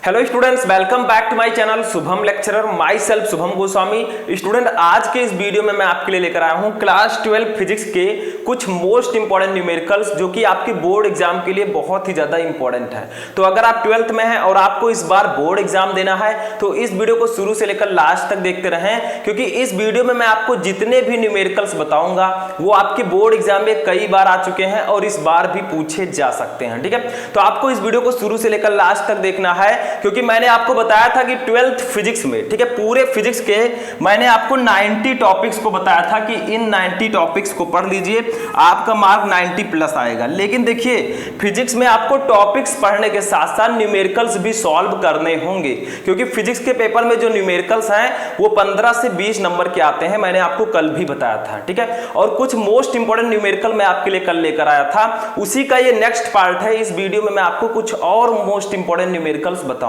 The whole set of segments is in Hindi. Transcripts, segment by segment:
Hello students, welcome back to my channel Shubham lecturer, myself Shubham Goswami. Student, आज के इस वीडियो में मैं आपके लिए लेकर आया हूं क्लास 12 फिजिक्स के कुछ मोस्ट इंपॉर्टेंट न्यूमेरिकल्स जो कि आपके बोर्ड एग्जाम के लिए बहुत ही ज्यादा इंपॉर्टेंट है। तो अगर आप 12th में हैं और आपको इस बार बोर्ड एग्जाम देना है तो इस वीडियो को शुरू से लेकर लास्ट तक देखते रहें, क्योंकि इस वीडियो में मैं आपको जितने भी न्यूमेरिकल्स बताऊंगा वो आपके बोर्ड एग्जाम में कई बार आ चुके हैं और इस बार भी पूछे जा सकते हैं। ठीक है, तो आपको इस वीडियो को शुरू से लेकर लास्ट तक देखना है, क्योंकि मैंने आपको बताया था कि 12th फिजिक्स में, ठीक है, पूरे फिजिक्स के मैंने आपको 90 टॉपिक्स को बताया था कि इन 90 टॉपिक्स को पढ़ लीजिए, आपका मार्क 90 प्लस आएगा। लेकिन देखिए, फिजिक्स में आपको टॉपिक्स पढ़ने के साथ साथ न्यूमेरिकल्स भी सॉल्व करने होंगे, क्योंकि फिजिक्स के पेपर में जो न्यूमेरिकल्स हैं वो 15 से 20 नंबर के आते हैं, मैंने आपको कल भी बताया था। ठीक है, और कुछ मोस्ट इंपॉर्टेंट न्यूमेरिकल मैं आपके लिए कल लेकर आया था, उसी का ये नेक्स्ट पार्ट है। इस वीडियो में मैं आपको कुछ और मोस्ट इंपॉर्टेंट न्यूमेरिकल्स बताऊंगा।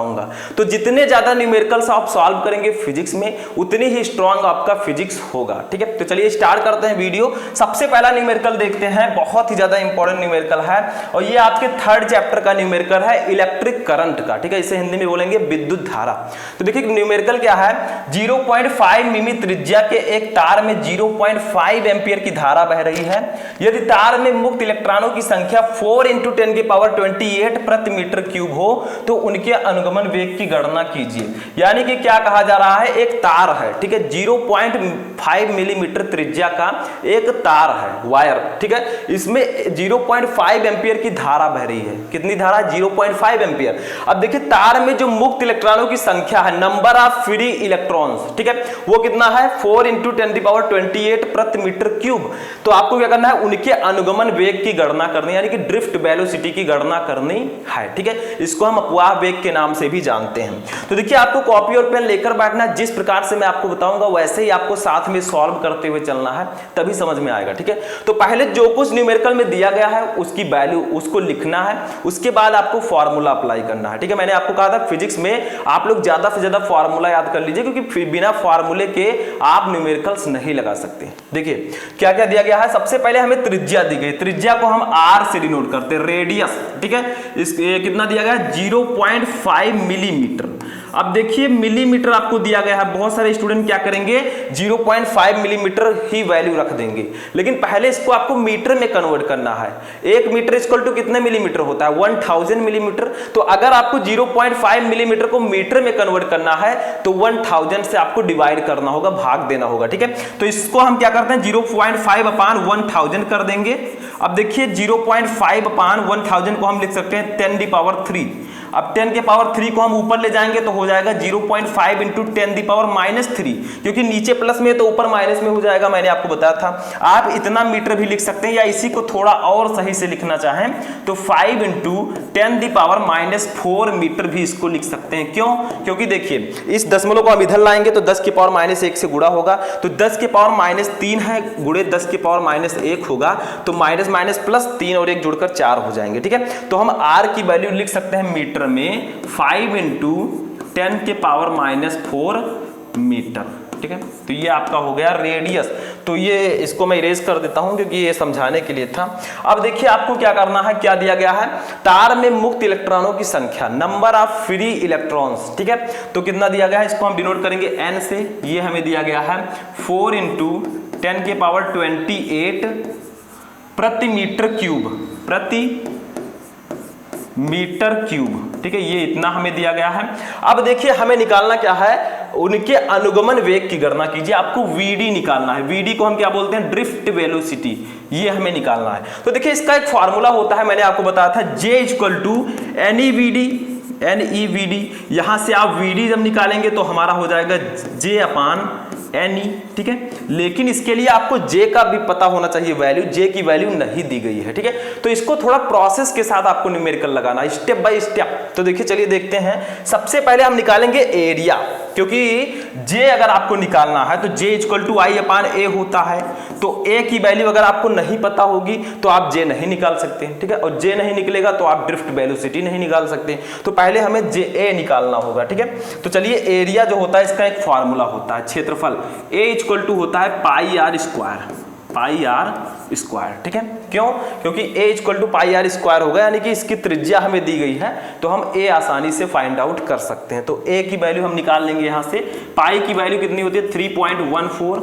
तो जितने ज्यादा न्यूमेरिकल्स आप सॉल्व करेंगे फिजिक्स में, उतनी ही स्ट्रांग आपका फिजिक्स होगा। ठीक है, तो चलिए स्टार्ट करते हैं वीडियो। सबसे पहला न्यूमेरिकल देखते हैं, बहुत ही ज्यादा इंपॉर्टेंट न्यूमेरिकल है और ये आपके 3rd चैप्टर का न्यूमेरिकल है, इलेक्ट्रिक करंट का। ठीक है, इसे हिंदी में बोलेंगे विद्युत धारा। तो देखिए न्यूमेरिकल क्या है, 0.5 मिमी त्रिज्या के एक तार में 0.5 एम्पियर की धारा बह रही है। यदि तार में मुक्त इलेक्ट्रॉनों की संख्या 4 × 10⁻28 प्रति मीटर क्यूब हो तो उनके अनुगमन वेग की गणना कीजिए। यानी कि क्या कहा जा रहा है, एक तार है, ठीक है, 0.5 मिलीमीटर त्रिज्या का एक तार है, वायर। ठीक है, इसमें 0.5 एम्पियर की धारा बह रही है। कितनी धारा? 0.5 एम्पियर। अब देखिए, तार में जो मुक्त इलेक्ट्रॉनों की संख्या है, नंबर ऑफ फ्री इलेक्ट्रॉन्स, ठीक है, वो कितना है? 4 × 10⁻28 प्रति मीटर क्यूब। तो आपको क्या करना है, उनके अनुगमन वेग की गणना करनी, यानी कि ड्रिफ्ट वेलोसिटी की गणना करनी है। ठीक है, इसको हम अपवाह वेग के नाम से भी जानते हैं। तो देखिए, आपको कॉपी और पेन लेकर बैठना, जिस प्रकार से मैं आपको बताऊंगा वैसे ही आपको साथ में सॉल्व करते हुए चलना है, तभी समझ में आएगा। ठीक है, तो पहले जो कुछ न्यूमेरिकल में दिया गया है उसकी वैल्यू उसको लिखना है, उसके बाद आपको फॉर्मूला अप्लाई करना है। ठीक है, मैंने आपको कहा था फिजिक्स में आप लोग ज्यादा से ज्यादा फॉर्मूला याद कर लीजिए, क्योंकि बिना फॉर्मूले के आप न्यूमेरिकल्स नहीं लगा सकते। देखिए क्या क्या दिया गया है। सबसे पहले हमें त्रिज्या दी गई, त्रिज्या को हम आर से डिनोट करते हैं, रेडियस। ठीक है, कितना दिया गया है? 0.5 मिलीमीटर। अब देखिए, मिलीमीटर आपको दिया गया है, बहुत सारे स्टूडेंट क्या करेंगे, 0.5 मिलीमीटर ही वैल्यू रख देंगे, लेकिन पहले इसको आपको मीटर में कन्वर्ट करना है। 1 मीटर इक्वल टू कितने मिलीमीटर होता है? 1000 मिलीमीटर। तो अगर आपको 0.5 मिलीमीटर को मीटर में कन्वर्ट करना है तो 1000 से आपको डिवाइड करना होगा, भाग देना होगा। ठीक है, तो इसको हम क्या करते हैं, 0.5/1000 कर देंगे। अब देखिए, 0.5/1000 को हम लिख सकते हैं 10⁻3। अब 10⁻3 को हम ऊपर ले जाएंगे तो हो जाएगा 0.5 × 10⁻³ क्योंकि नीचे प्लस में तो ऊपर माइनस में हो जाएगा, मैंने आपको बताया था। आप इतना मीटर भी लिख सकते हैं, या इसी को थोड़ा और सही से लिखना चाहें तो 5 × 10⁻⁴ मीटर भी इसको लिख सकते हैं। क्यों? क्योंकि देखिए, इस दशमलव को हम इधर लाएंगे तो 10⁻⁻1 से गुणा होगा, तो 10⁻³ है गुणे 10⁻⁻1 होगा, तो माइनस माइनस प्लस 3 और 1 जुड़कर 4 हो जाएंगे। ठीक है, तो हम आर की वैल्यू लिख सकते हैं मीटर में 5 × 10⁻⁴ मीटर। ठीक है, तो ये आपका हो गया रेडियस। तो ये इसको मैं इरेज कर देता हूं क्योंकि ये समझाने के लिए था। अब देखिए, आपको क्या करना है, क्या दिया गया है, तार में मुक्त इलेक्ट्रॉनों की संख्या, नंबर ऑफ फ्री इलेक्ट्रॉन्स। ठीक है, तो कितना दिया गया है, इसको हम डिनोट करेंगे n से। ये हमें दिया गया है 4 × 10⁻28 प्रति मीटर क्यूब, प्रति मीटर क्यूब। ठीक है, ये इतना हमें दिया गया है। अब देखिए, हमें निकालना क्या है, उनके अनुगमन वेग की गणना कीजिए। आपको वीडी निकालना है, वीडी को हम क्या बोलते हैं, ड्रिफ्ट वेलोसिटी, ये हमें निकालना है। तो देखिए, इसका एक फॉर्मूला होता है, मैंने आपको बताया था, J = NEVD। यहां से आप VD जब निकालेंगे तो हमारा हो जाएगा J/NE। ठीक है, लेकिन इसके लिए आपको J का भी पता होना चाहिए वैल्यू, J की वैल्यू नहीं दी गई है। ठीक है, तो इसको थोड़ा प्रोसेस के साथ आपको न्यूमेरिकल लगाना, स्टेप बाय स्टेप। तो देखिए, चलिए देखते हैं। सबसे पहले हम निकालेंगे एरिया, क्योंकि J अगर आपको निकालना है तो J = I/A होता है। तो A की वैल्यू अगर आपको नहीं पता होगी तो आप J नहीं निकाल सकते। ठीक है, और J नहीं निकलेगा तो आप ड्रिफ्ट वेलोसिटी नहीं निकाल सकते। तो पहले हमें A निकालना होगा। ठीक है, तो चलिए, एरिया जो होता है इसका एक फॉर्मूला होता है, क्षेत्रफल A = होता है πr²। Pi R square. ठीक है, क्यों? क्योंकि a equal to pi R square होगा, यानी कि इसकी त्रिज्या हमें दी गई है तो हम a आसानी से फाइंड आउट कर सकते हैं। तो a की वैल्यू हम निकाल लेंगे यहाँ से। पाई की वैल्यू कितनी होती है 3.14,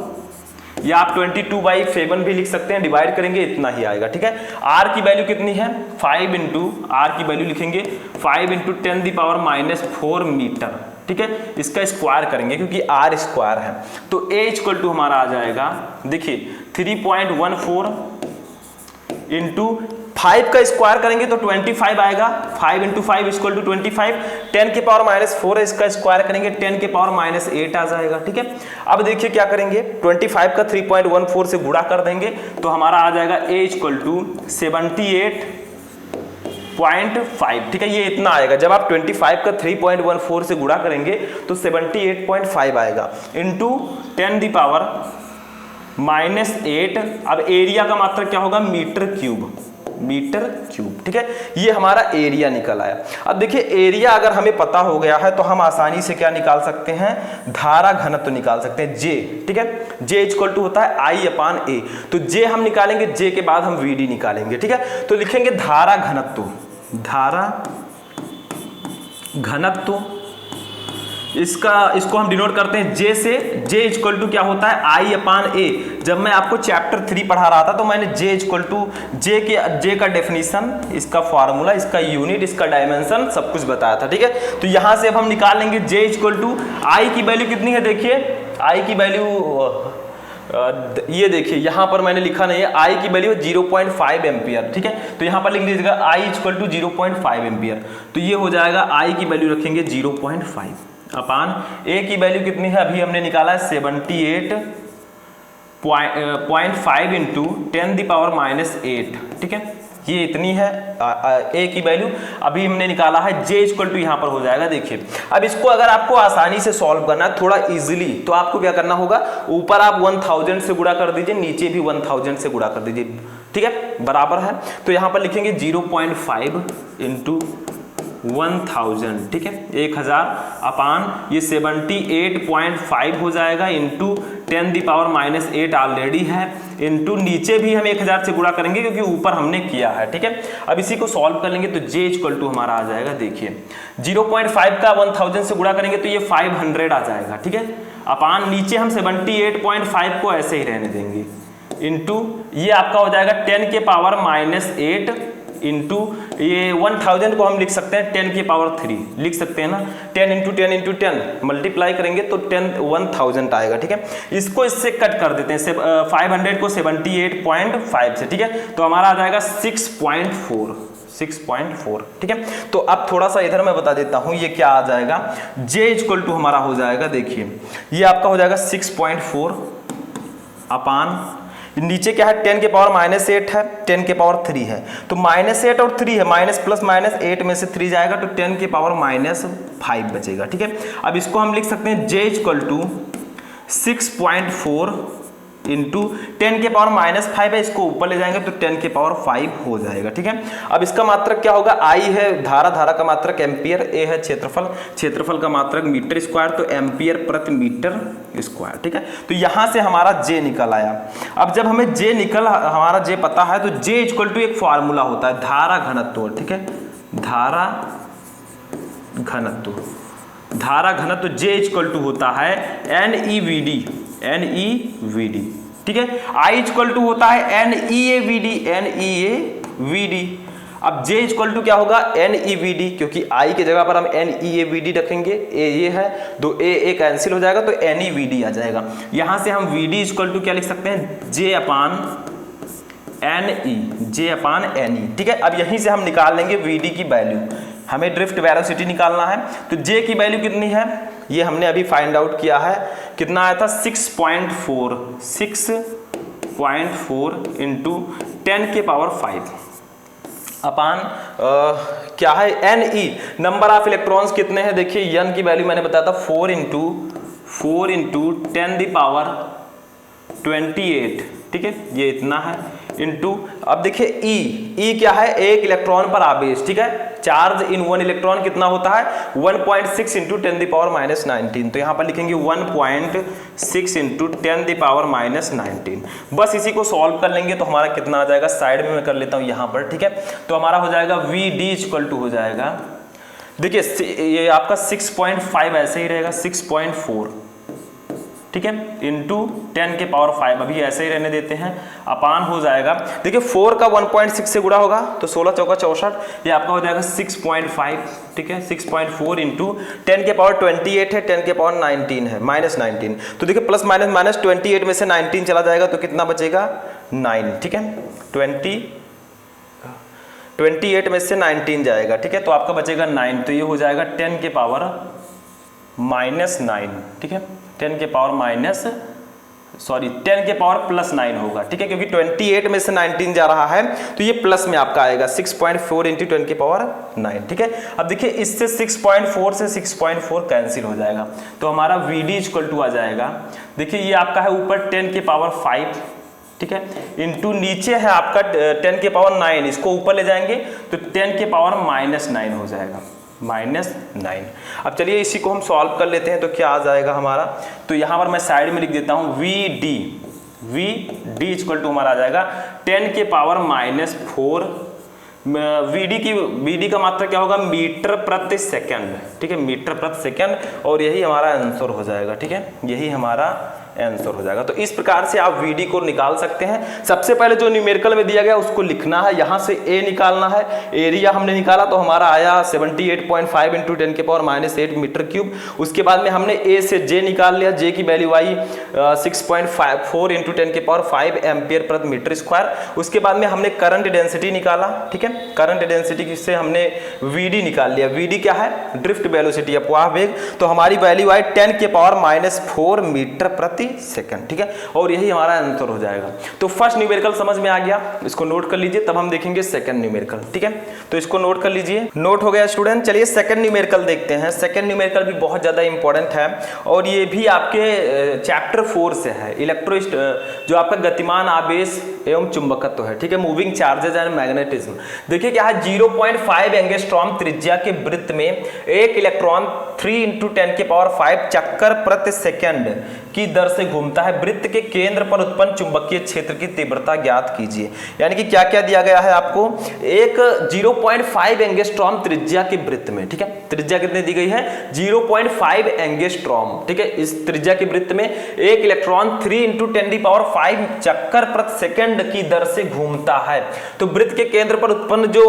या आप 22/7 भी लिख सकते हैं, डिवाइड करेंगे इतना ही आएगा। ठीक है, r की वैल्यू कितनी है 5 इंटू r की वैल्यू लिखेंगे 5 इंटू 10⁻⁴ मीटर। ठीक है, इसका स्क्वायर करेंगे क्योंकि r स्क्वायर है। तो a इक्वल टू हमारा आ जाएगा, देखिए 3.14 इंटू 5 का स्क्वायर करेंगे तो 25 आएगा। 5 इंटू 5 इक्वल टू 25, 10⁻⁴ है, इसका स्क्वायर करेंगे 10⁻8 आ जाएगा। ठीक है, अब देखिए क्या करेंगे, 25 का 3.14 से गुणा कर देंगे तो हमारा आ जाएगा a इक्वल टू 78.5। ठीक है, ये इतना आएगा। जब आप 25 का 3.14 से गुणा करेंगे तो 78.5 आएगा इंटू 10⁻⁸। अब एरिया का मात्रक क्या होगा मीटर क्यूब। ठीक है, ये हमारा एरिया निकल आया। अब देखिए एरिया अगर हमें पता हो गया है तो हम आसानी से क्या निकाल सकते हैं, धारा घनत्व निकाल सकते हैं J। ठीक है, J इक्वल टू होता है I/A। तो J हम निकालेंगे, J के बाद हम VD निकालेंगे। ठीक है, तो लिखेंगे धारा घनत्व, इसको हम डिनोट करते हैं J से। J इक्वल टू क्या होता है I/A। जब मैं आपको चैप्टर 3 पढ़ा रहा था तो मैंने J इक्वल टू J का डेफिनेशन, इसका फार्मूला, इसका यूनिट, इसका डायमेंशन सब कुछ बताया था। ठीक है, तो यहां से अब हम निकाल लेंगे J इक्वल टू I की वैल्यू कितनी है, देखिए I की वैल्यू ये देखिए यहाँ पर मैंने लिखा नहीं है, I की वैल्यू 0.5 एम्पियर। ठीक है, तो यहाँ पर लिख लीजिएगा I इक्वल टू 0.5 एम्पियर। तो ये हो जाएगा I की वैल्यू रखेंगे 0.5 अपान A की वैल्यू कितनी है, अभी हमने निकाला है 78.5 इंटू 10⁻⁸। ठीक है, ये इतनी है A की वैल्यू। अभी हमने निकाला है J इक्वल टू यहाँ पर हो जाएगा। देखिए अब इसको अगर आपको आसानी से सॉल्व करना है थोड़ा इजीली, तो आपको क्या करना होगा, ऊपर आप 1000 से गुणा कर दीजिए, नीचे भी 1000 से गुणा कर दीजिए। ठीक है, बराबर है। तो यहाँ पर लिखेंगे 0.5 इंटू 1000। ठीक है, 1000 अपान ये 78.5 हो जाएगा इंटू 10⁻⁸ ऑलरेडी है, इंटू नीचे भी हम 1000 से गुणा करेंगे क्योंकि ऊपर हमने किया है। ठीक है, अब इसी को सॉल्व कर लेंगे तो J इक्वल टू हमारा आ जाएगा, देखिए 0.5 का 1000 से गुणा करेंगे तो ये 500 आ जाएगा। ठीक है, अपान नीचे हम 78.5 को ऐसे ही रहने देंगे, इंटू ये आपका हो जाएगा 10⁻⁸ इंटू ये 1000 को हम लिख सकते हैं 10⁻³ लिख सकते हैं ना, 10 इंटू 10 इंटू 10 मल्टीप्लाई करेंगे तो 1000 आएगा। ठीक है, इसको इससे कट कर देते हैं 500 को 78.5 से। ठीक है, तो हमारा आ जाएगा 6.4। ठीक है, तो अब थोड़ा सा इधर मैं बता देता हूं ये क्या आ जाएगा। J इक्वल टू हमारा हो जाएगा, देखिए ये आपका हो जाएगा 6.4 अपान नीचे क्या है 10⁻⁸ है, 10⁻³ है, तो -8 और 3 है, माइनस प्लस माइनस 8 में से 3 जाएगा तो 10⁻⁵ बचेगा। ठीक है, अब इसको हम लिख सकते हैं J इक्वल टू 6.4 इंटू 10⁻⁵ है, इसको ऊपर ले जाएंगे तो 10⁵ हो जाएगा। ठीक है, अब इसका मात्रक क्या होगा, I है धारा का मात्रक एम्पियर, A है क्षेत्रफल का मात्रक मीटर स्क्वायर, तो एम्पियर प्रति मीटर स्क्वायर। ठीक है, तो यहां से हमारा J निकल आया। अब जब हमें हमारा J पता है तो J इक्वल टू एक फॉर्मूला होता है धारा घनत्व। ठीक है, धारा घनत्व J इक्वल टू होता है NEVD। ठीक है, I इक्वल टू होता है NEAVD। अब J इक्वल टू क्या होगा NEVD, क्योंकि I की जगह पर हम NEAVD रखेंगे, A ये है, दो A कैंसिल हो जाएगा तो NEVD आ जाएगा। यहां से हम VD इक्वल टू क्या लिख सकते हैं J अपान NE। ठीक है, अब यहीं से हम निकाल लेंगे VD की वैल्यू, हमें ड्रिफ्ट वेलोसिटी निकालना है। तो J की वैल्यू कितनी है ये हमने अभी फाइंड आउट किया है, कितना आया था 6.4 इंटू 10⁵ अपान क्या है NE, नंबर ऑफ इलेक्ट्रॉन्स कितने हैं, देखिए N की वैल्यू मैंने बताया था 4 इंटू 10⁻28। ठीक है, ये इतना है इंटू अब देखिए ई क्या है, एक इलेक्ट्रॉन पर आवेश, ठीक है। चार्ज इन वन इलेक्ट्रॉन कितना होता है 1.6 इंटू 10⁻⁹। तो यहाँ पर लिखेंगे 1.6 इंटू 10⁻⁹। बस इसी को सॉल्व कर लेंगे तो हमारा कितना आ जाएगा, साइड में मैं कर लेता हूँ यहाँ पर, ठीक है। तो हमारा हो जाएगा VD इक्वल टू हो जाएगा, देखिए ये आपका 6.5 ऐसे ही रहेगा, 6.4, ठीक है, इंटू 10⁵ अभी ऐसे ही रहने देते हैं, अपान हो जाएगा, देखिए 4 का 1.6 से गुणा होगा तो 16 चौका 64, ये आपका हो जाएगा 6.5, ठीक है। 6.4 इंटू 10⁻28 है, 10⁻19 है, -19। तो देखिए प्लस माइनस 28 में से 19 चला जाएगा तो कितना बचेगा 9, ठीक है। 28 में से 19 जाएगा, ठीक है, तो आपका बचेगा 9, तो ये हो जाएगा 10⁻⁹, ठीक है। 10⁻+9 होगा, ठीक है, क्योंकि 28 में से 19 जा रहा है तो ये प्लस में आपका आएगा 6.4 इंटू 10⁻9, ठीक है। अब देखिए इससे 6.4 से 6.4 कैंसिल हो जाएगा तो हमारा VD इक्वल टू आ जाएगा, देखिए ये आपका है ऊपर 10⁵, ठीक है, इंटू नीचे है आपका 10⁻9, इसको ऊपर ले जाएंगे तो 10⁻⁻9 हो जाएगा, -9। अब चलिए इसी को हम सॉल्व कर लेते हैं तो क्या आ जाएगा हमारा, तो यहाँ पर मैं साइड में लिख देता हूँ VD इक्वल टू हमारा आ जाएगा 10⁻⁻4। VD का मात्रा क्या होगा, मीटर प्रति सेकंड, ठीक है, मीटर प्रति सेकंड, और यही हमारा आंसर हो जाएगा, ठीक है, यही हमारा आंसर हो जाएगा। तो इस प्रकार से आप VD को निकाल सकते हैं। सबसे पहले जो न्यूमेरिकल में दिया गया उसको लिखना है, यहाँ से A निकालना है, एरिया हमने निकाला तो हमारा आया 78.5 इंटू 10⁻⁸ मीटर क्यूब। उसके बाद में हमने A से J निकाल लिया, J की वैल्यू आई 6.4 इंटू 10⁵ एम्पियर प्रति मीटर स्क्वायर। उसके बाद में हमने करंट डेंसिटी निकाला, ठीक है, करंट डेंसिटी से हमने VD निकाल लिया। VD क्या है, ड्रिफ्ट वेलोसिटी, अपवाह वेग, तो हमारी वैल्यू आई 10⁻⁻4 मीटर प्रति सेकंड, ठीक है, और यही हमारा आंसर हो जाएगा। तो फर्स्ट न्यूमेरिकल समझ में आ गया, इसको नोट कर लीजिए, तब हम देखेंगे सेकंड न्यूमेरिकल, ठीक है। तो इसको नोट कर लीजिए, नोट हो गया स्टूडेंट। चलिए सेकंड न्यूमेरिकल देखते हैं। सेकंड न्यूमेरिकल भी बहुत ज्यादा इंपॉर्टेंट है और ये भी आपके चैप्टर 4 से है, जो आपका गतिमान आवेश एवं चुंबकत्व है, ठीक है, मूविंग चार्जेज एंड मैग्नेटिज्म। देखिए क्या है, 0.5 एंगस्ट्रॉम त्रिज्या के वृत्त में एक इलेक्ट्रॉन 3 इंटू 10⁵ चक्कर प्रति सेकंड की दर से घूमता है। वृत्त के केंद्र पर उत्पन्न चुंबकीय क्षेत्र की तीव्रता ज्ञात कीजिए। यानी कि क्या क्या दिया गया है आपको, एक 0.5 एंगस्ट्रॉम त्रिज्या के वृत्त में, ठीक है, त्रिज्या कितनी दी गई है 0.5 एंगस्ट्रॉम, ठीक है। इस त्रिज्या के वृत्त में एक इलेक्ट्रॉन 3 इंटू 10⁵ चक्कर प्रति सेकंड की दर से घूमता है। तो वृत्त के केंद्र पर उत्पन्न जो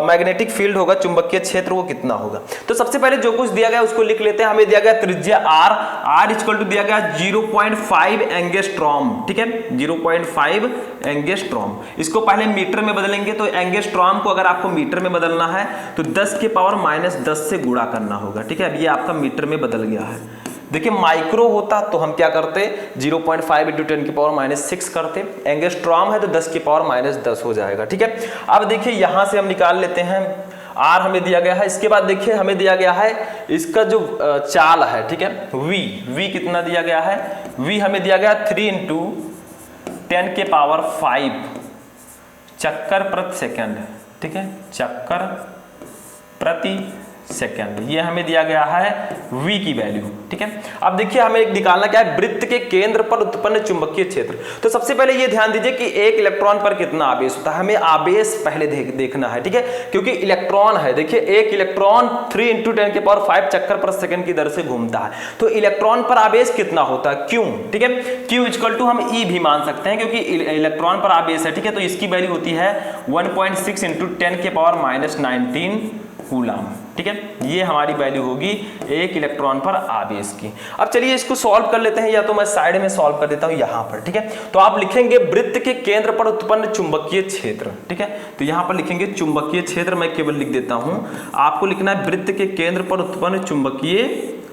मैग्नेटिक फील्ड होगा, चुंबकीय क्षेत्र, वो कितना होगा। तो सबसे पहले जो कुछ दिया गया उसको लिख लेते हैं। हमें दिया गया त्रिज्या R इक्वल टू दिया गया 0.5 एंगस्ट्रॉम, ठीक है, 0.5 एंगस्ट्रॉम। इसको पहले मीटर में बदलेंगे, तो एंगस्ट्रॉम को अगर आपको मीटर में बदलना है तो 10⁻⁻10 से गुणा करना होगा, ठीक है। अब ये आपका मीटर में बदल गया है। देखिए माइक्रो होता तो हम क्या करते, 0.5 इंटू 10⁻⁶ करते, एंगस्ट्रॉम है तो 10⁻⁻10 हो जाएगा, ठीक है। अब देखिए यहां से हम निकाल लेते हैं, R हमें दिया गया है। इसके बाद देखिए हमें दिया गया है इसका जो चाल है, ठीक है, V कितना दिया गया है, V हमें दिया गया 3 इंटू 10⁵ चक्कर प्रति सेकंड, ठीक है, चक्कर प्रति सेकंड, ये हमें दिया गया है V की वैल्यू, ठीक है। अब देखिए हमें एक निकालना क्या है, वृत्त के केंद्र पर उत्पन्न चुंबकीय क्षेत्र। तो सबसे पहले ये ध्यान दीजिए कि एक इलेक्ट्रॉन पर कितना आवेश होता है, हमें आवेश पहले देखना है, ठीक है, क्योंकि इलेक्ट्रॉन है। देखिए एक इलेक्ट्रॉन 3 इंटू 10⁵ चक्कर प्रति सेकंड की दर से घूमता है, तो इलेक्ट्रॉन पर आवेश कितना होता है, Q, ठीक है। Q इक्वल टू हम E भी मान सकते हैं क्योंकि इलेक्ट्रॉन पर आवेश है, ठीक है, तो इसकी वैल्यू होती है 1.6 इंटू 10⁻⁹ कूलम, ठीक है, ये हमारी वैल्यू होगी एक इलेक्ट्रॉन पर आवेश की। अब चलिए इसको सॉल्व कर लेते हैं, या तो मैं साइड में सॉल्व कर देता हूं यहां पर, ठीक है। तो आप लिखेंगे वृत्त के केंद्र पर उत्पन्न चुंबकीय क्षेत्र, ठीक है, तो यहां पर लिखेंगे चुंबकीय क्षेत्र, मैं केवल लिख देता हूं, आपको लिखना है वृत्त के केंद्र पर उत्पन्न चुंबकीय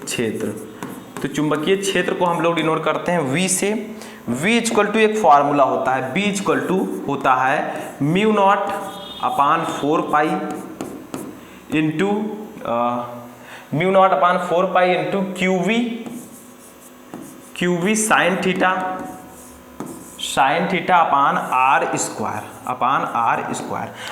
क्षेत्र। तो चुंबकीय क्षेत्र को हम लोग डिनोट करते हैं V से। V इक्वल टू एक फॉर्मूला होता है, B इक्वल टू होता है μ0/4π into μ0/4π into QV sine theta sine theta upon R square.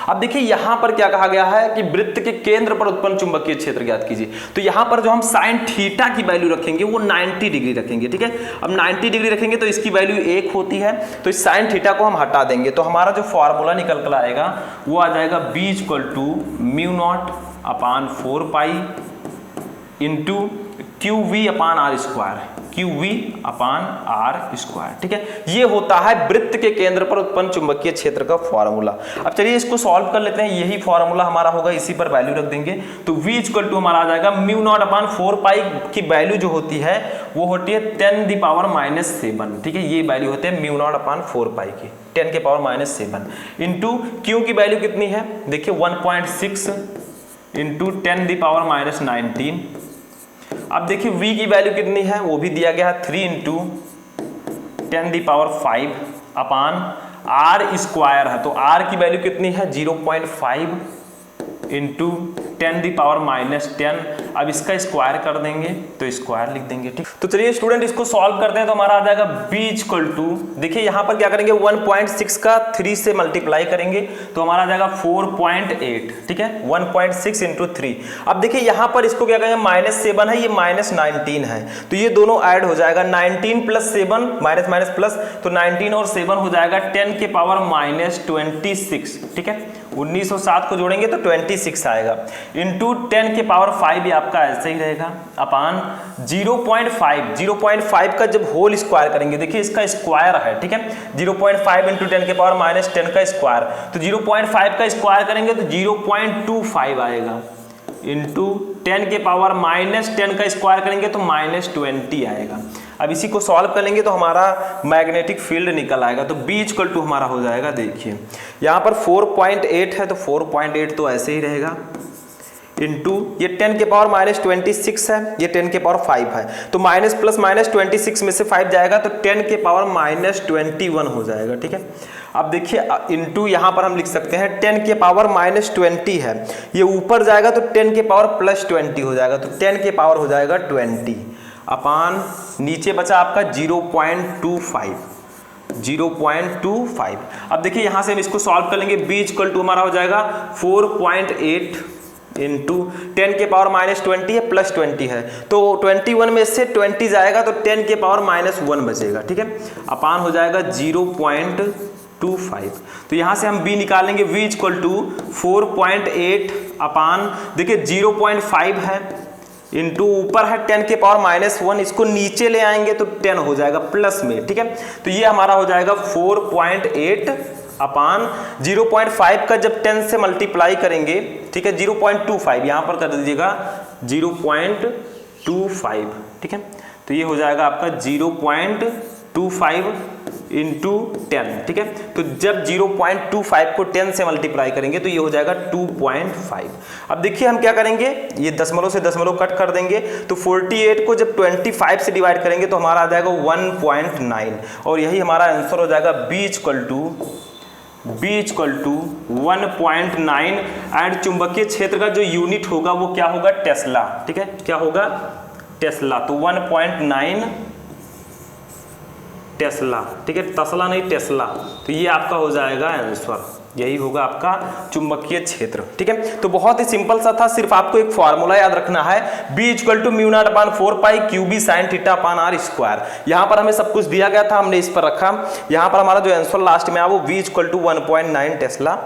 अब देखिए यहां पर क्या कहा गया है कि वृत्त के केंद्र पर उत्पन्न चुंबकीय क्षेत्र ज्ञात कीजिए। तो यहां पर जो हम साइन थीटा की वैल्यू रखेंगे वो 90 डिग्री रखेंगे, ठीक है। अब 90 डिग्री रखेंगे तो इसकी वैल्यू 1 होती है, तो इस साइन थीटा को हम हटा देंगे तो हमारा जो फॉर्मूला निकल कर आएगा वो आ जाएगा b = μ0 upon 4 pi into QV upon R square, ठीक है। ये होता है वृत्त के केंद्र पर उत्पन्न चुंबकीय क्षेत्र का फॉर्मूला। अब चलिए इसको सॉल्व कर लेते हैं, यही फॉर्मूला हमारा होगा, इसी पर वैल्यू रख देंगे। तो V = हमारा आ जाएगा μ0 अपान 4 पाई की वैल्यू जो होती है वो होती है 10⁻⁷, ठीक है। ये वैल्यू होती है μ0 अपान 4 पाई की 10⁻⁷ इंटू Q की वैल्यू कितनी है, देखिए 1.6 इंटू 10⁻⁹। अब देखिए V की वैल्यू कितनी है, वो भी दिया गया है 3 इंटू 10⁵ अपान आर स्क्वायर है, तो R की वैल्यू कितनी है 0.5 इंटू 10⁻⁻। अब इसका स्क्वायर कर देंगे तो स्क्वायर लिख देंगे, ठीक। तो चलिए स्टूडेंट इसको सॉल्व करते हैं, तो हमारा आ जाएगा b = देखिए यहाँ पर क्या करेंगे 1.6 का 3 से मल्टीप्लाई करेंगे तो हमारा आ जाएगा 4.8, ठीक है। 1.6 इंटू 3। अब देखिए यहाँ पर इसको क्या करेंगे -7 है, ये -19 है, तो ये दोनों ऐड हो जाएगा 19 + 7 माइनस प्लस, तो 19 और 7 हो जाएगा 10⁻⁻26, ठीक है। 19 और 7 को जोड़ेंगे तो 26 आएगा इंटू 10⁵ ये आपका ऐसे ही रहेगा अपान 0.5 का जब होल स्क्वायर करेंगे, देखिए इसका स्क्वायर है, ठीक है। 0.5 इंटू 10⁻⁻10 का स्क्वायर, तो 0.5 का स्क्वायर करेंगे तो 0.25 आएगा इंटू 10⁻⁻10 का स्क्वायर करेंगे तो -20 आएगा। अब इसी को सॉल्व करेंगे तो हमारा मैग्नेटिक फील्ड निकल आएगा, तो b = हमारा हो जाएगा, देखिए यहाँ पर 4.8 है तो 4.8 तो ऐसे ही रहेगा इंटू ये 10⁻⁻26 है, ये 10⁻5 है, तो माइनस प्लस -26 में से 5 जाएगा तो 10⁻⁻21 हो जाएगा, ठीक है। अब देखिए इंटू यहाँ पर हम लिख सकते हैं 10⁻⁻20 है, ये ऊपर जाएगा तो 10⁻+20 हो जाएगा, तो 10 हो जाएगा 20 अपान नीचे बचा आपका 0.25। अब देखिए यहाँ से हम इसको सॉल्व कर लेंगे, b = हमारा हो जाएगा 4.8 इंटू 10⁻⁻20 है प्लस 20 है, तो 21 में से 20 जाएगा तो 10⁻⁻1 बचेगा, ठीक है। अपान हो जाएगा 0.25। तो यहाँ से हम b निकालेंगे, v = 4.8 अपान देखिए 0.5 है इंटू ऊपर है 10⁻⁻1, इसको नीचे ले आएंगे तो 10 हो जाएगा प्लस में, ठीक है। तो ये हमारा हो जाएगा 4.8 अपान 0.5 का जब 10 से मल्टीप्लाई करेंगे, ठीक है, 0.25 यहाँ पर कर दीजिएगा 0.25, ठीक है। तो ये हो जाएगा आपका 0.25 इंटू 10, ठीक है। तो जब 0.25 को 10 से मल्टीप्लाई करेंगे तो ये हो जाएगा 2.5। अब देखिए हम क्या करेंगे, ये दशमलव से दशमलव कट कर देंगे, तो 48 को जब 25 से डिवाइड करेंगे तो हमारा आ जाएगा 1.9, और यही हमारा आंसर हो जाएगा b = 1.9। एंड चुंबकीय क्षेत्र का जो यूनिट होगा वो क्या होगा, टेस्ला, ठीक है। क्या होगा, टेस्ला, तो 1.9 टेस्ला, ठीक है, तस्ला नहीं टेस्ला। तो ये आपका हो जाएगा आंसर, यही होगा आपका चुंबकीय क्षेत्र, ठीक है। तो बहुत ही सिंपल सा था, सिर्फ आपको एक फॉर्मूला याद रखना है, b = μ0 अपान 4 पाई QB sin theta upon r square. यहाँ पर हमें सब कुछ दिया गया था, हमने इस पर रखा, यहाँ पर हमारा जो आंसर लास्ट में आया वो v = 1.9 टेस्ला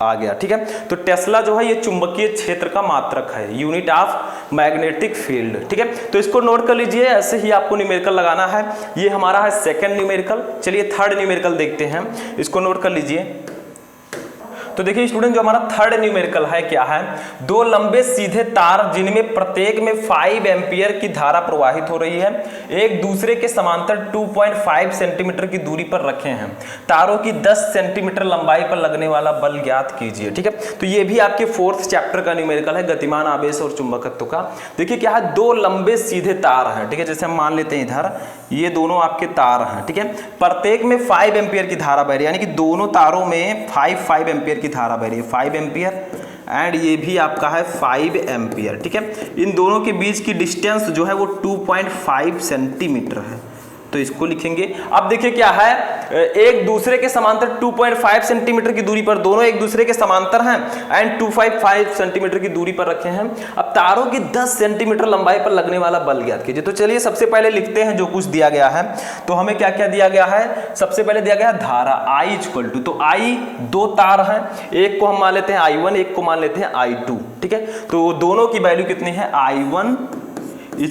आ गया, ठीक है। तो टेस्ला जो है ये चुंबकीय क्षेत्र का मात्रक है, यूनिट ऑफ मैग्नेटिक फील्ड, ठीक है। तो इसको नोट कर लीजिए, ऐसे ही आपको न्यूमेरिकल लगाना है। ये हमारा है सेकंड न्यूमेरिकल। चलिए थर्ड न्यूमेरिकल देखते हैं, इसको नोट कर लीजिए। तो देखिए स्टूडेंट, जो हमारा थर्ड न्यूमेरिकल है क्या है, दो लंबे सीधे तार जिनमें प्रत्येक में 5 एम्पियर की धारा प्रवाहित हो रही है, एक दूसरे के समांतर 2.5 सेंटीमीटर की दूरी पर रखे हैं। तारों की 10 सेंटीमीटर लंबाई पर लगने वाला बल ज्ञात कीजिए, ठीक है। तो ये भी आपके 4th चैप्टर का न्यूमेरिकल है, गतिमान आवेश और चुंबकत्व का। देखिए क्या है, दो लंबे सीधे तार हैं, ठीक है। जैसे हम मान लेते हैं इधर ये दोनों आपके तार हैं, ठीक है। प्रत्येक में 5 एम्पियर की धारा बह रही है, यानी कि दोनों तारों में 5 एम्पियर की धारा बह रही है, 5 एम्पियर, एंड ये भी आपका है 5 एम्पियर, ठीक है। इन दोनों के बीच की डिस्टेंस जो है वो 2.5 सेंटीमीटर है, तो इसको लिखेंगे। अब देखिए क्या है, एक दूसरे के समांतर 2.5 सेंटीमीटर की दूरी पर, दोनों एक दूसरे के समांतर हैं एंड 255 सेंटीमीटर की दूरी पर रखे हैं। अब तारों की 10 सेंटीमीटर लंबाई पर लगने वाला बल ज्ञात कीजिए। तो चलिए सबसे पहले लिखते हैं जो कुछ दिया गया है। तो हमें क्या क्या दिया गया है, सबसे पहले दिया गया है धारा I = तो I दो तार हैं, एक को हम मान लेते हैं I1, एक को मान लेते हैं I2, ठीक है। तो दोनों की वैल्यू कितनी है, I1 =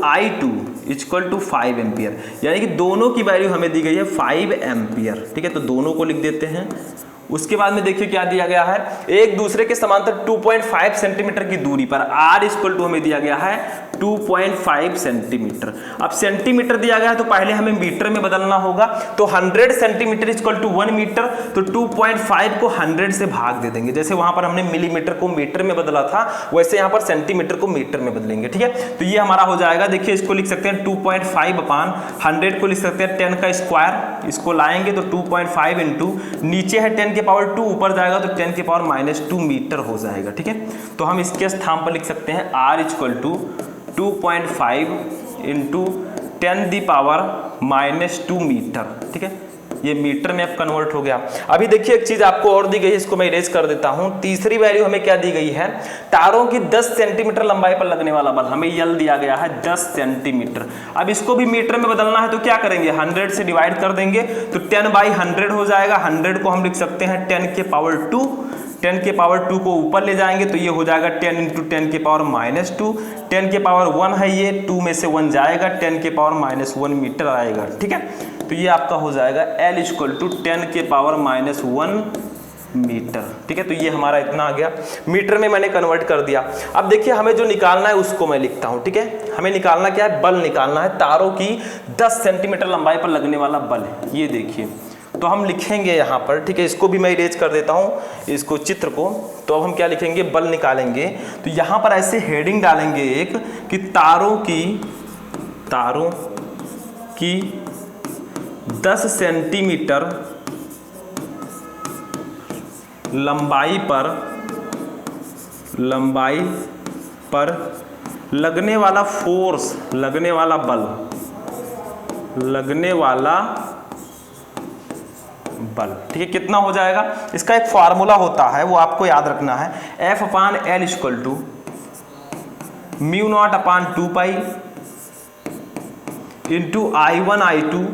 I2 = 5 एम्पियर, यानी कि दोनों की वैल्यू हमें दी गई है 5 एम्पियर, ठीक है। तो दोनों को लिख देते हैं। उसके बाद में देखिए क्या दिया गया है, एक दूसरे के समांतर 2.5 सेंटीमीटर की दूरी पर R = हमें दिया गया है 2.5 सेंटीमीटर। अब सेंटीमीटर दिया गया है तो पहले हमें मीटर में बदलना होगा। तो 100 सेंटीमीटर = 1 मीटर, तो 2.5 को 100 से भाग दे देंगे। जैसे वहां पर हमने मिलीमीटर को मीटर में बदला था, वैसे यहाँ पर सेंटीमीटर को मीटर में बदलेंगे, ठीक है। तो ये हमारा हो जाएगा, देखिए इसको लिख सकते हैं 2.5/100 को लिख सकते हैं 10 का स्क्वायर, इसको लाएंगे तो 2.5 इंटू नीचे है 10 के पावर 2, ऊपर जाएगा तो 10 के पावर -2 मीटर हो जाएगा, ठीक है। तो हम इसके स्थान पर लिख सकते हैं R = 2.5 इंटू 10⁻² मीटर, ठीक है। ये मीटर में अब कन्वर्ट हो गया। अभी देखिए एक चीज आपको और दी गई है, इसको मैं इरेज कर देता हूं। तीसरी वैल्यू हमें क्या दी गई है, तारों की 10 सेंटीमीटर लंबाई पर लगने वाला बल, हमें यल दिया गया है 10 सेंटीमीटर। अब इसको भी मीटर में बदलना है तो क्या करेंगे, 100 से डिवाइड कर देंगे तो 10/100 हो जाएगा। 100 को हम लिख सकते हैं 10 के पावर 2, 10 के पावर 2 को ऊपर ले जाएंगे तो ये हो जाएगा 10 इंटू 10 के पावर -2, 10 के पावर 1 है, ये 2 में से 1 जाएगा, 10 के पावर -1 मीटर आएगा, ठीक है। तो ये आपका हो जाएगा L = 10 के पावर -1 मीटर, ठीक है। तो ये हमारा इतना आ गया, मीटर में मैंने कन्वर्ट कर दिया। अब देखिए हमें जो निकालना है उसको मैं लिखता हूँ, ठीक है। हमें निकालना क्या है, बल निकालना है, तारों की 10 सेंटीमीटर लंबाई पर लगने वाला बल, ये देखिए। तो हम लिखेंगे यहाँ पर, ठीक है, इसको भी मैं इरेज कर देता हूँ, इसको चित्र को। तो अब हम क्या लिखेंगे, बल निकालेंगे। तो यहाँ पर ऐसे हेडिंग डालेंगे एक कि तारों की 10 सेंटीमीटर लंबाई पर लगने वाला फोर्स, लगने वाला बल, ठीक है। कितना हो जाएगा, इसका एक फार्मूला होता है, वो आपको याद रखना है। F/L = μ0/2π इंटू I1 I2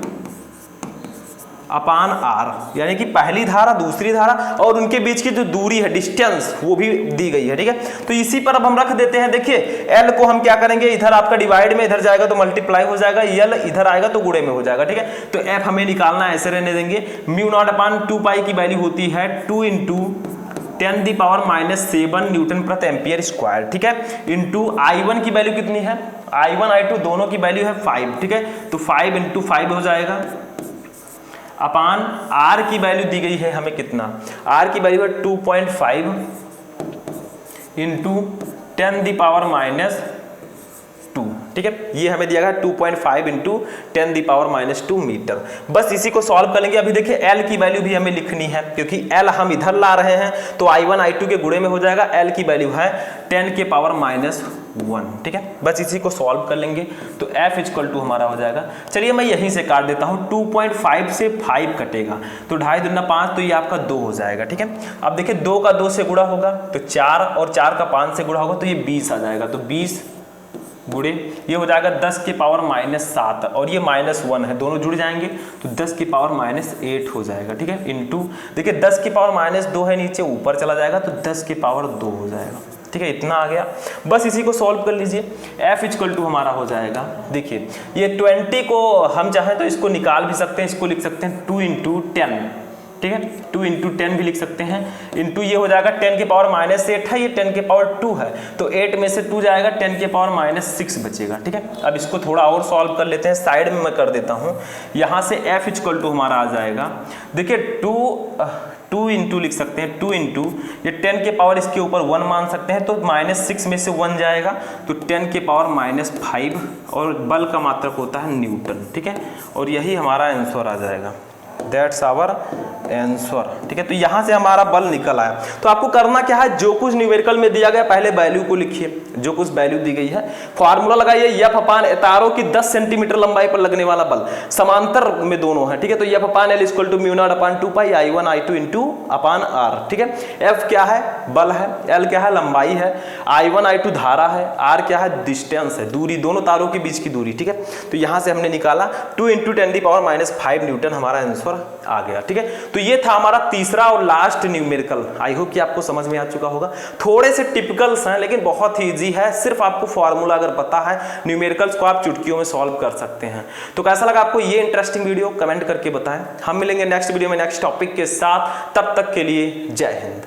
अपान R, यानी कि पहली धारा दूसरी धारा और उनके बीच की जो दूरी है, डिस्टेंस, वो भी दी गई है, ठीक है। तो इसी पर अब हम रख देते हैं। देखिए L को हम क्या करेंगे, इधर आपका डिवाइड में इधर जाएगा तो मल्टीप्लाई हो जाएगा, L इधर आएगा तो गुणे में हो जाएगा, ठीक है। तो F हमें निकालना है, ऐसे रहने देंगे। μ0/2π की वैल्यू होती है 2 इंटू 10⁻⁷ न्यूटन प्रति एम्पियर स्क्वायर, ठीक है। इंटू I1 की वैल्यू कितनी है, I1 I2 दोनों की वैल्यू है 5, ठीक है। तो 5 इंटू 5 हो जाएगा, अपान R की वैल्यू दी गई है हमें कितना, R की वैल्यू है 2.5 इंटू 10⁻², ठीक है। ये हमें दिया गया 2.5 इंटू 10⁻² मीटर। बस इसी को सॉल्व कर लेंगे। अभी देखिए L की वैल्यू भी हमें लिखनी है, क्योंकि L हम इधर ला रहे हैं तो I1 I2 के गुणे में हो जाएगा। L की वैल्यू है 10⁻⁻1, ठीक है। बस इसी को सॉल्व कर लेंगे तो F = हमारा हो जाएगा। चलिए मैं यहीं से काट देता हूँ, 2.5 से 5 कटेगा तो 2.5 दूना 5, तो ये आपका 2 हो जाएगा, ठीक है। अब देखिए 2 का 2 से गुणा होगा तो 4, और 4 का 5 से गुणा होगा तो ये 20 आ जाएगा। तो 20 गुणे ये हो जाएगा 10 के पावर -7, और ये -1 है, दोनों जुड़ जाएंगे तो 10 के पावर -8 हो जाएगा, ठीक है। इंटू देखिए 10 के पावर -2 है, नीचे ऊपर चला जाएगा तो 10 के पावर 2 हो जाएगा, ठीक है। इतना आ गया, बस इसी को सॉल्व कर लीजिए। F = हमारा हो जाएगा, देखिए ये 20 को हम चाहें तो इसको निकाल भी सकते हैं, इसको लिख सकते हैं 2 इंटू 10, ठीक है। 2 इंटू 10 भी लिख सकते हैं, इंटू ये हो जाएगा 10 के पावर -8 है, ये 10 के पावर 2 है, तो 8 में से 2 जाएगा, 10 के पावर -6 बचेगा, ठीक है। अब इसको थोड़ा और सॉल्व कर लेते हैं, साइड में मैं कर देता हूँ। यहाँ से F = हमारा आ जाएगा, देखिए 2 इंटू लिख सकते हैं, 2 इंटू ये 10 के पावर इसके ऊपर 1 मान सकते हैं, तो -6 में से 1 जाएगा तो 10 के पावर -5, और बल का मात्रक होता है न्यूटन, ठीक है। और यही हमारा आंसर आ जाएगा। That's our answer. ठीक है, तो यहां से हमारा बल निकल आया। तो आपको करना क्या है, जो कुछ न्यूमेरिकल में दिया गया पहले वैल्यू को लिखिए, जो कुछ वैल्यू दी गई है, फार्मूला लगाइए एफ अपान तारों की 10 सेंटीमीटर लंबाई पर लगने वाला बल समांतर में दोनों है। ठीक है, तो F upon L equal to mu naught upon 2 pi I1 I2 into upon R. ठीक है, एफ क्या है, बल है, एल क्या है, लंबाई है, I1 I2 धारा है, आर क्या है, डिस्टेंस है, दूरी, दोनों तारों के बीच की दूरी। ठीक है, तो यहां से हमने निकाला 2 इंटू 10⁻⁵ न्यूटन हमारा आंसर आ गया। ठीक है, तो ये था हमारा तीसरा और लास्ट न्यूमेरिकल। आई होप कि आपको समझ में आ चुका होगा। थोड़े से टिपिकल्स हैं लेकिन बहुत ही इजी है, सिर्फ आपको फॉर्मूला अगर पता है, न्यूमेरिकल्स को आप चुटकियों में सॉल्व कर सकते हैं। तो कैसा लगा आपको ये इंटरेस्टिंग वीडियो, कमेंट करके बताएं। हम मिलेंगे नेक्स्ट वीडियो में नेक्स्ट टॉपिक के साथ, तब तक के लिए जय हिंद।